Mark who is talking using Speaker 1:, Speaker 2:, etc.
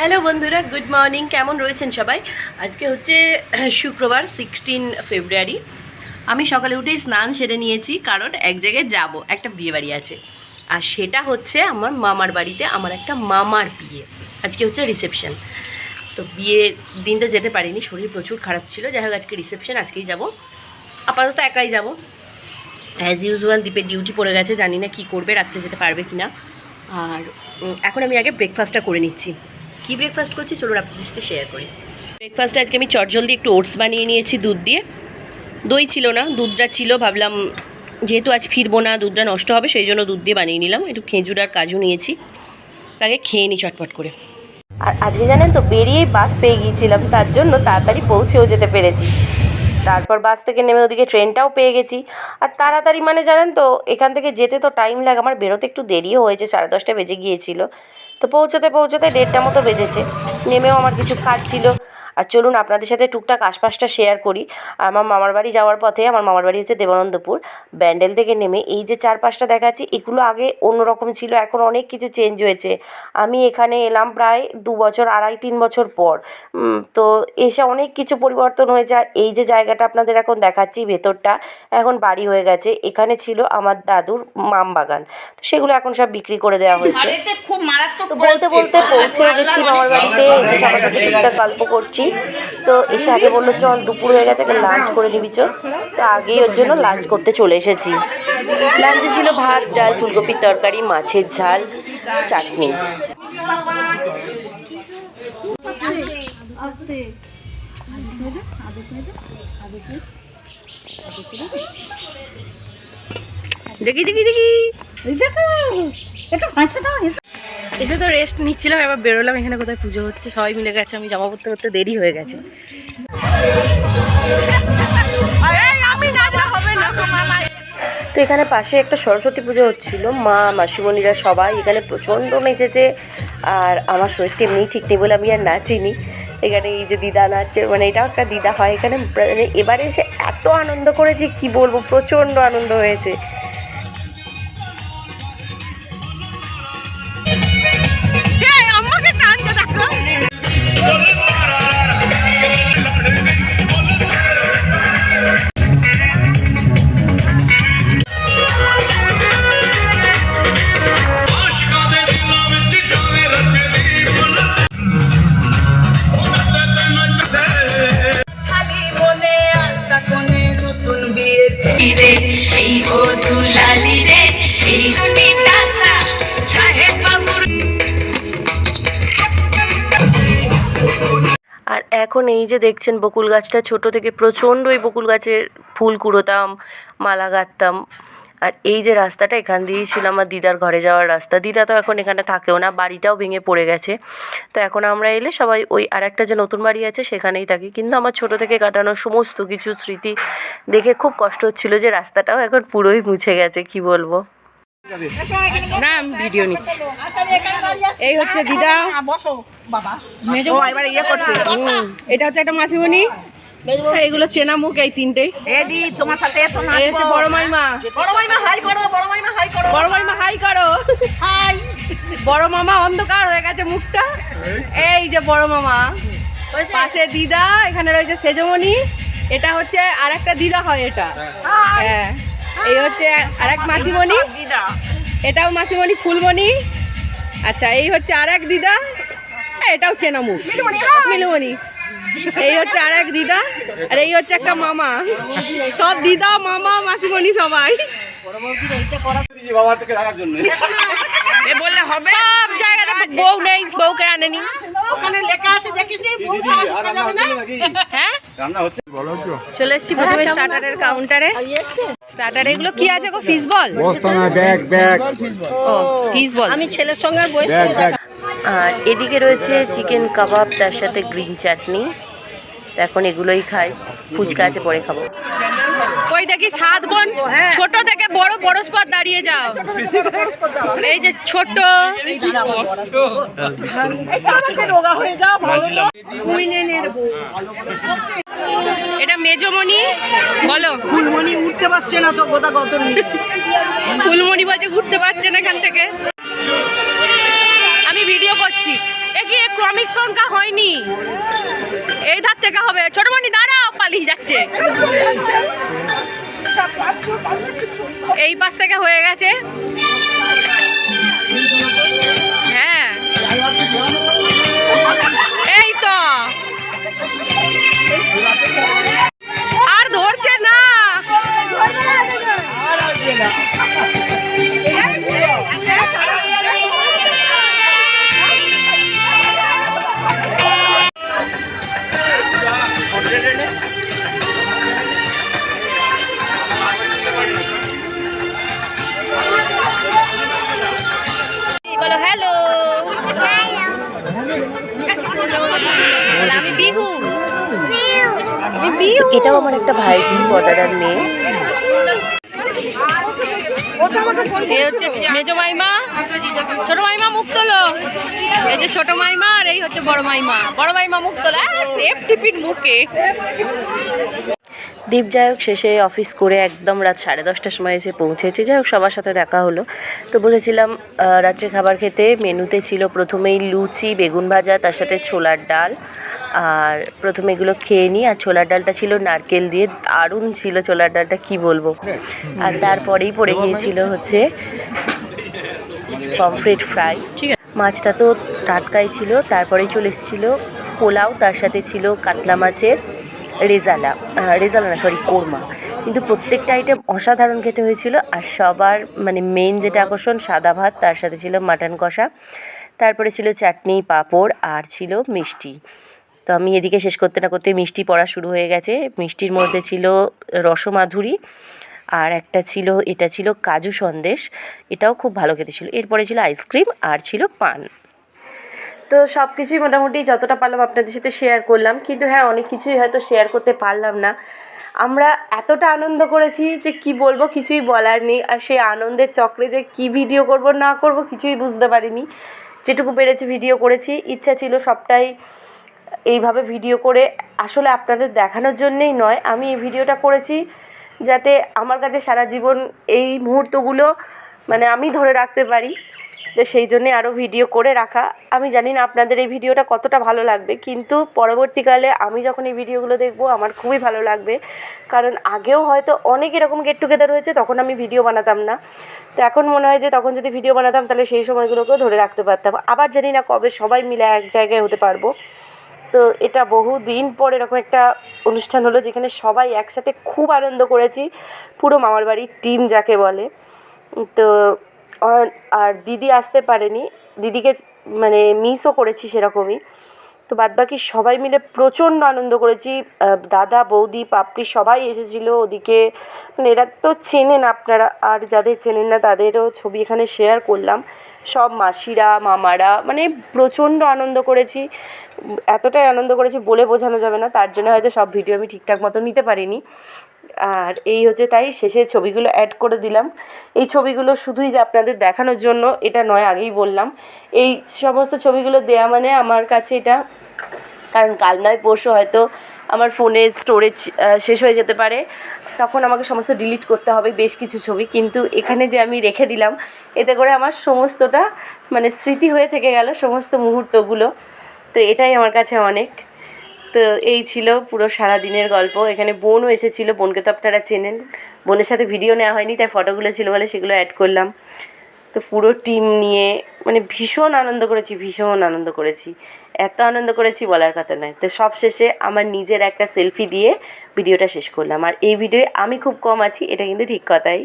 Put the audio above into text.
Speaker 1: Hello বন্ধুরা, good morning. কেমন রয়েছেন সবাই? আজকে হচ্ছে শুক্রবার 16 ফেব্রুয়ারি। আমি সকালে উঠেই স্নান সেরে নিয়েছি, কারণ এক জায়গায় যাব, একটা বিয়ে বাড়ি আছে। আর সেটা হচ্ছে আমার মামার বাড়িতে। আমার একটা মামার বিয়ে, আজকে হচ্ছে রিসেপশন। তো বিয়ে দিন তো যেতে পারিনি, শরীর প্রচুর খারাপ ছিল। যাই হোক, আজকে রিসেপশন, আজকেই যাব। আপাতত একাই যাব। অ্যাজ ইউজুয়াল দীপের ডিউটি পড়ে গেছে, জানি না কী করবে, রাত্রে যেতে পারবে কি না। আর এখন আমি আগে ব্রেকফাস্টটা করে নিচ্ছি। কী ব্রেকফাস্ট করছি চলুন আপনাদের সাথে শেয়ার করি। ব্রেকফাস্টে আজকে আমি চটজলদি একটু ওটস বানিয়ে নিয়েছি দুধ দিয়ে। দই ছিল না, দুধটা ছিল। ভাবলাম যেহেতু আজ ফিরবো না, দুধটা নষ্ট হবে, সেই জন্য দুধ দিয়ে বানিয়ে নিলাম। একটু খেজুর আর কাজু নিয়েছি, তাকে খেয়ে নিই চটপট করে। আর আজকে জানেন তো, বেরিয়েই বাস পেয়ে গিয়েছিলাম, তার জন্য তাড়াতাড়ি পৌঁছেও যেতে পেরেছি। তারপর বাস থেকে নেমে ওদিকে ট্রেনটাও পেয়ে গেছি। আর তাড়াতাড়ি মানে জানেন তো, এখান থেকে যেতে তো টাইম লাগে, আমার বেরোতে একটু দেরিও হয়েছে, 10:30 বেজে গিয়েছিল। তো পৌঁছতে 1:30 মতো বেজেছে। নেমেও আমার কিছু কাজ ছিল। আর চলুন আপনাদের সাথে টুকটাক আশপাশটা শেয়ার করি। আমার মামার বাড়ি যাওয়ার পথে, আমার মামার বাড়ি হচ্ছে দেবানন্দপুর, ব্যান্ডেল থেকে নেমে এই যে চারপাশটা দেখাচ্ছি, এগুলো আগে অন্যরকম ছিল, এখন অনেক কিছু চেঞ্জ হয়েছে। আমি এখানে এলাম প্রায় 2 বছর, 2.5-3 বছর পর। তো এসে অনেক কিছু পরিবর্তন হয়েছে। আর এই যে জায়গাটা আপনাদের এখন দেখাচ্ছি, ভেতরটা এখন বাড়ি হয়ে গেছে। এখানে ছিল আমার দাদুর মাম বাগান, তো সেগুলো এখন সব বিক্রি করে দেওয়া হয়েছে। তো বলতে বলতে পৌঁছে গেছি মামার বাড়িতে। এসে সবার সাথে টুকটাক গল্প করছি। তো এসে আগে বললো চল, দুপুর হয়ে গেছে, লাঞ্চ করে নিবি চল। তো আগেই ওর জন্য লাঞ্চ করতে চলে এসেছি। লাঞ্চে ছিল ভাত, ডাল, ফুলকপির তরকারি, মাছের ঝাল, চাটনি। দেখি দেখি দেখি এসে তো রেস্ট নিচ্ছিলাম, এবার বেরোলাম। এখানে কোথায় পুজো হচ্ছে, সবাই মিলে গেছে। আমি জামা পরতে করতে দেরি হয়ে গেছে। তো এখানে পাশে একটা সরস্বতী পুজো হচ্ছিল, মা মাসিমণিরা সবাই এখানে প্রচণ্ড নেচেছে। আর আমার শরীরটা এমনি ঠিক নেই বলে আমি আর নাচিনি। এখানে এই যে দিদা নাচছে, মানে এটাও একটা দিদা হয় এখানে। এবারে এসে এত আনন্দ করেছি কি বলবো, প্রচণ্ড আনন্দ হয়েছে। আর এখন এই যে দেখছেন বকুল গাছটা, ছোট থেকে প্রচণ্ড এই বকুল গাছের ফুল কুড়োতাম, মালা গাঁথতাম। আর এই যে রাস্তাটা, এখান দিয়েই ছিল আমার দিদার ঘরে যাওয়ার রাস্তা। দিদা তো এখন এখানে থাকেও না, বাড়িটাও ভেঙে পড়ে গেছে। তো এখন আমরা এলে সবাই ওই আর একটা যে নতুন বাড়ি আছে সেখানেই থাকি। কিন্তু আমার ছোট থেকে কাটানো সমস্ত কিছু স্মৃতি দেখে খুব কষ্ট হচ্ছিল যে রাস্তাটাও এখন পুরোই মুছে গেছে, কি বলবো। না, আমি ভিডিও নিচ্ছি। এই হচ্ছে দিদা, এটা হচ্ছে একটা মাসিমণি, এগুলো চেনা মুখ এই তিনটে। তোমার সাথে বড় মাইমা, বড় মাইমা হাই করো, বড় মাইমা হাই করো, বড় মাইমা হাই করো, হাই। বড় মামা অন্ধকার হয়ে গেছে মুখটা। এই যে বড় মামা, পাশে দিদা, এখানে রয়েছে সেজমণি। এটা হচ্ছে আর একটা দিদা হয় এটা, হ্যাঁ। এই হচ্ছে আর এক মাসিমণি, এটাও মাসিমণি ফুলমণি। আচ্ছা, এই হচ্ছে আর এক দিদা, এটাও চেনা মুখ, মিলুমণি। এই হচ্ছে আর এক দিদা, আর এই হচ্ছে একটা মামা। সব দিদা, মামা, মাসিমণি সবাই। বললে হবে, সব জায়গাতে বউ নেই, বউকে আনেনি। ওখানে লেখা আছে দেখিস নি, বউ ছাড়া ঢুকতে যাবে না। হ্যাঁ, রান্না হচ্ছে। চলে এসেছি প্রথমে স্টার্টারের কাউন্টারে। স্টার্টারে এগুলো কি আছে গো? ফিশ বল, ব্যাগ ব্যাগ, ও ফিশ বল। আমি ছেলের সঙ্গে বসে। আর এদিকে রয়েছে চিকেন কাবাব, তার সাথে গ্রিন চাটনি। এখন এগুলোই খাই, ফুচকা আছে পরে খাবো। ওই দেখি 7 বোন, ছোট থেকে বড় পরস্পর দাঁড়িয়ে যাও। এই যে ছোট, এটা মেজমণি। বলো, ফুলমণি উঠতে পারছে না তো, গোটা কত ফুলমণি বলছে উঠতে পারছে না এখান থেকে। আমি ভিডিও করছি। কি ক্রমিক সংখ্যা হয়নি, এই ধার থেকে হবে। ছোটমণি দাঁড়াও, পালিয়ে যাচ্ছে। এই পাশ থেকে হয়ে গেছে। হ্যাঁ এই তো, আর ধরছে না। বলো হ্যালো। আমি বিহু। এটাও আমার একটা ভাইজি বদাদার মেয়ে। এই হচ্ছে মেজো মাইমা, ছোট মাইমা মুখ তোলো। এই যে ছোট মাইমা আর এই হচ্ছে বড় মাইমা। বড় মাইমা মুখ তোলা, সেফ টিপির মুখে। দীপ যাই হোক শেষে অফিস করে একদম রাত 10:30টার সময় এসে পৌঁছেছি। যাই হোক সবার সাথে দেখা হলো। তো বলেছিলাম রাত্রে খাবার খেতে মেনুতে ছিল প্রথমেই লুচি, বেগুন ভাজা, তার সাথে ছোলার ডাল। আর প্রথমে এগুলো খেয়ে নিই। আর ছোলার ডালটা ছিল নারকেল দিয়ে, দারুণ ছিল ছোলার ডালটা, কি বলবো। আর তারপরেই পড়ে গিয়েছিল হচ্ছে পমফ্রেট ফ্রাই। ঠিক আছে, মাছটা তো টাটকাই ছিল। তারপরেই চলে এসেছিলো পোলাও, তার সাথে ছিল কাতলা মাছের রেজালা না সরি কোরমা। কিন্তু প্রত্যেকটা আইটেম অসাধারণ খেতে হয়েছিল। আর সবার মানে মেইন যেটা আকর্ষণ, সাদা ভাত, তার সাথে ছিল মাটন কষা, তারপরে ছিল চাটনি, পাঁপড়, আর ছিল মিষ্টি। তো আমি এদিকে শেষ করতে না করতে মিষ্টি পড়া শুরু হয়ে গেছে। মিষ্টির মধ্যে ছিল রসমাধুরী, আর একটা ছিল, এটা ছিল কাজু সন্দেশ, এটাও খুব ভালো খেতে ছিল। এরপরে ছিল আইসক্রিম আর ছিল পান। তো সব কিছুই মোটামুটি যতটা পারলাম আপনাদের সাথে শেয়ার করলাম। কিন্তু হ্যাঁ, অনেক কিছুই হয়তো শেয়ার করতে পারলাম না। আমরা এতটা আনন্দ করেছি যে কি বলবো, কিছুই বলার নেই। আর সেই আনন্দের চক্রে যে কি ভিডিও করব না করব কিছুই বুঝতে পারিনি। যেটুকু পেরেছি ভিডিও করেছি। ইচ্ছা ছিল সবটাই এইভাবে ভিডিও করে আসলে আপনাদের দেখানোর জন্যেই নয়, আমি এই ভিডিওটা করেছি যাতে আমার কাছে সারা জীবন এই মুহূর্তগুলো মানে আমি ধরে রাখতে পারি। তো সেই জন্যে আরও ভিডিও করে রাখা। আমি জানি না আপনাদের এই ভিডিওটা কতটা ভালো লাগবে, কিন্তু পরবর্তীকালে আমি যখন এই ভিডিওগুলো দেখব আমার খুবই ভালো লাগবে। কারণ আগেও হয়তো অনেক এরকম গেট টুগেদার হয়েছে, তখন আমি ভিডিও বানাতাম না। তো এখন মনে হয় যে তখন যদি ভিডিও বানাতাম তাহলে সেই সময়গুলোকেও ধরে রাখতে পারতাম। আবার জানি না কবে সবাই মিলে এক জায়গায় হতে পারবো। তো এটা বহু দিন পর এরকম একটা অনুষ্ঠান হলো যেখানে সবাই একসাথে খুব আনন্দ করেছি, পুরো মামার বাড়ির টিম যাকে বলে। তো আর দিদি আসতে পারেনি, দিদিকে মানে মিসও করেছি সেরকমই। তো বাদবাকি সবাই মিলে প্রচণ্ড আনন্দ করেছি। দাদা, বৌদি, পাপড়ি সবাই এসেছিলো ওদিকে। মানে এরা তো চেনেন আপনারা, আর যাদের চেনেন না তাদেরও ছবি এখানে শেয়ার করলাম। সব মাসিরা, মামারা, মানে প্রচণ্ড আনন্দ করেছি। এতটাই আনন্দ করেছি বলে বোঝানো যাবে না। তার জন্য হয়তো সব ভিডিও আমি ঠিকঠাক মতো নিতে পারিনি। আর এই হচ্ছে তাই শেষে ছবিগুলো অ্যাড করে দিলাম। এই ছবিগুলো শুধুই যে আপনাদের দেখানোর জন্য এটা নয়, আগেই বললাম। এই সমস্ত ছবিগুলো দেয়া মানে আমার কাছে এটা, কারণ কাল নয় পরশু হয়তো আমার ফোনের স্টোরেজ শেষ হয়ে যেতে পারে, তখন আমাকে সমস্ত ডিলিট করতে হবে বেশ কিছু ছবি। কিন্তু এখানে যে আমি রেখে দিলাম, এতে করে আমার সমস্তটা মানে স্মৃতি হয়ে থেকে গেল, সমস্ত মুহূর্তগুলো। তো এটাই আমার কাছে অনেক। তো এই ছিল পুরো সারাদিনের গল্প। এখানে বোনও এসেছিলো, বোনকে তো আপনারা চেনেন। বোনের সাথে ভিডিও নেওয়া হয়নি, তাই ফটোগুলো ছিল বলে সেগুলো অ্যাড করলাম। তো পুরো টিম নিয়ে মানে ভীষণ আনন্দ করেছি, এত আনন্দ করেছি বলার কথা নয়। তো সব শেষে আমার নিজের একটা সেলফি দিয়ে ভিডিওটা শেষ করলাম। আর এই ভিডিওয়ে আমি খুব কম আছি, এটা কিন্তু ঠিক কথাই।